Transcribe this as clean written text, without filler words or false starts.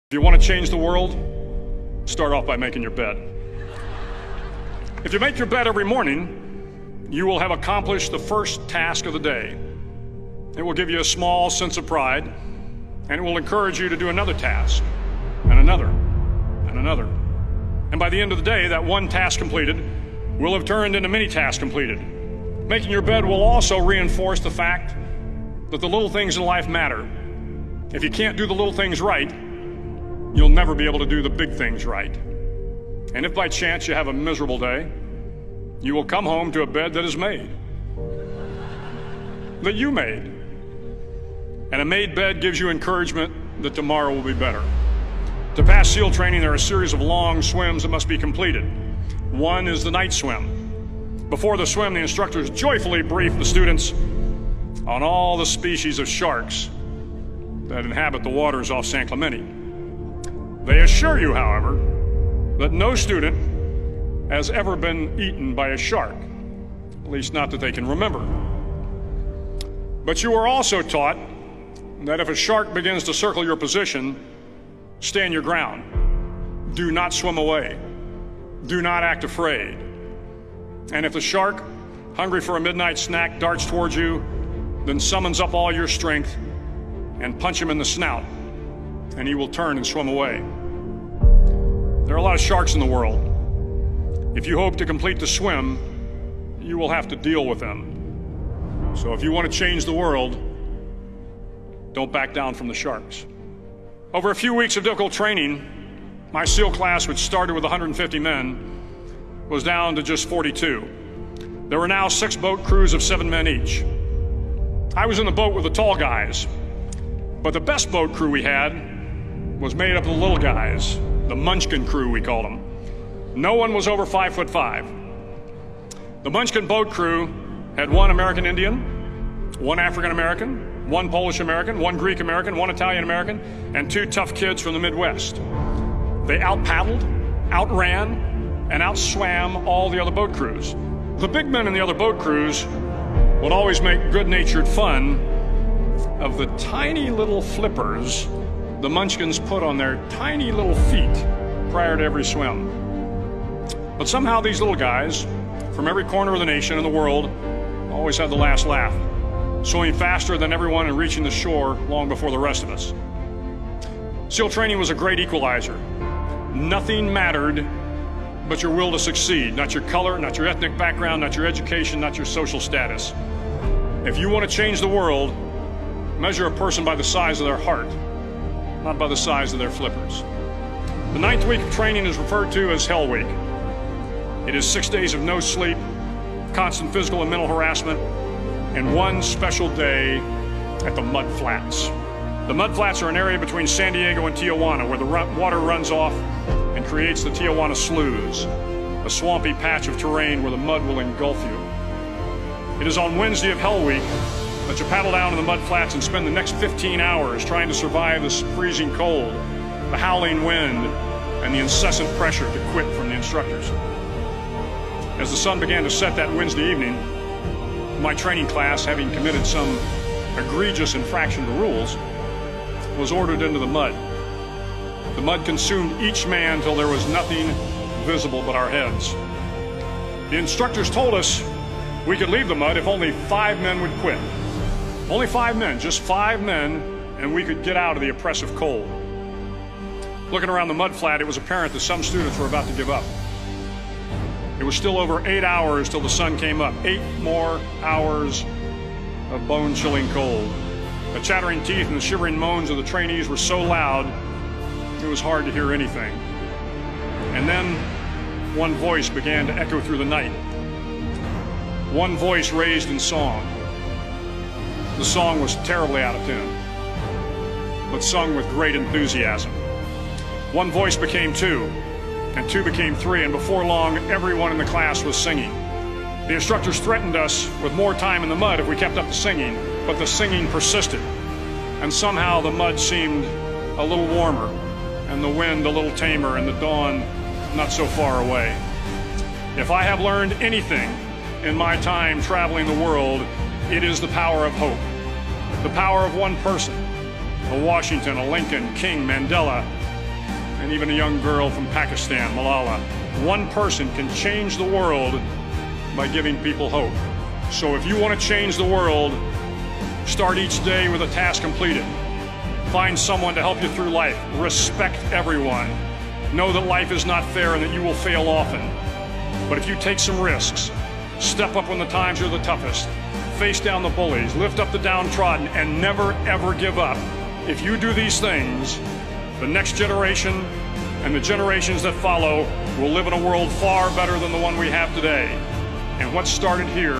If you want to change the world, start off by making your bed. If you make your bed every morning, you will have accomplished the first task of the day. It will give you a small sense of pride, and it will encourage you to do another task, and another, and another. And by the end of the day, that one task completed will have turned into many tasks completed. Making your bed will also reinforce the fact that the little things in life matter. If you can't do the little things right, you'll never be able to do the big things right. And if by chance you have a miserable day, you will come home to a bed that is made, that you made. And a made bed gives you encouragement that tomorrow will be better. To pass SEAL training, there are a series of long swims that must be completed. One is the night swim. Before the swim, the instructors joyfully brief the students on all the species of sharks that inhabit the waters off San Clemente. They assure you, however, that no student has ever been eaten by a shark, at least not that they can remember. But you are also taught that if a shark begins to circle your position, stand your ground. Do not swim away. Do not act afraid. And if the shark, hungry for a midnight snack, darts towards you, then summons up all your strength and punch him in the snout, and he will turn and swim away. There are a lot of sharks in the world. If you hope to complete the swim, you will have to deal with them. So if you want to change the world, don't back down from the sharks. Over a few weeks of difficult training, my SEAL class, which started with 150 men, was down to just 42. There were now 6 boat crews of 7 men each. I was in the boat with the tall guys, but the best boat crew we had was made up of the little guys, the Munchkin crew, we called them. No one was over 5'5". The Munchkin boat crew had 1 American Indian, 1 African American, 1 Polish American, 1 Greek American, 1 Italian American, and 2 tough kids from the Midwest. They out-paddled, outran, and outswam all the other boat crews. The big men in the other boat crews would always make good-natured fun of the tiny little flippers the Munchkins put on their tiny little feet prior to every swim. But somehow these little guys from every corner of the nation and the world always had the last laugh, swimming faster than everyone and reaching the shore long before the rest of us. SEAL training was a great equalizer. Nothing mattered but your will to succeed, not your color, not your ethnic background, not your education, not your social status. If you want to change the world, measure a person by the size of their heart, not by the size of their flippers. The 9th week of training is referred to as Hell Week. It is 6 days of no sleep, constant physical and mental harassment, and 1 special day at the Mud Flats. The Mud Flats are an area between San Diego and Tijuana where the water runs off and creates the Tijuana Sloughs, a swampy patch of terrain where the mud will engulf you. It is on Wednesday of Hell Week that you paddle down to the Mud Flats and spend the next 15 hours trying to survive this freezing cold, the howling wind, and the incessant pressure to quit from the instructors. As the sun began to set that Wednesday evening, my training class, having committed some egregious infraction of the rules, was ordered into the mud. The mud consumed each man till there was nothing visible but our heads. The instructors told us we could leave the mud if only 5 men would quit. Only 5 men, just 5 men, and we could get out of the oppressive cold. Looking around the mud flat, it was apparent that some students were about to give up. It was still over 8 hours till the sun came up. 8 more hours of bone-chilling cold. The chattering teeth and the shivering moans of the trainees were so loud, it was hard to hear anything. And then one voice began to echo through the night. One voice raised in song. The song was terribly out of tune, but sung with great enthusiasm. One voice became 2, and 2 became 3, and before long, everyone in the class was singing. The instructors threatened us with more time in the mud if we kept up the singing, but the singing persisted, and somehow the mud seemed a little warmer, and the wind a little tamer, and the dawn not so far away. If I have learned anything in my time traveling the world, it is the power of hope, the power of one person, a Washington, a Lincoln, King, Mandela, and even a young girl from Pakistan, Malala. One person can change the world by giving people hope. So if you want to change the world, start each day with a task completed. Find someone to help you through life. Respect everyone. Know that life is not fair and that you will fail often. But if you take some risks, step up when the times are the toughest, face down the bullies, lift up the downtrodden, and never ever give up. If you do these things, the next generation and the generations that follow will live in a world far better than the one we have today. And what started here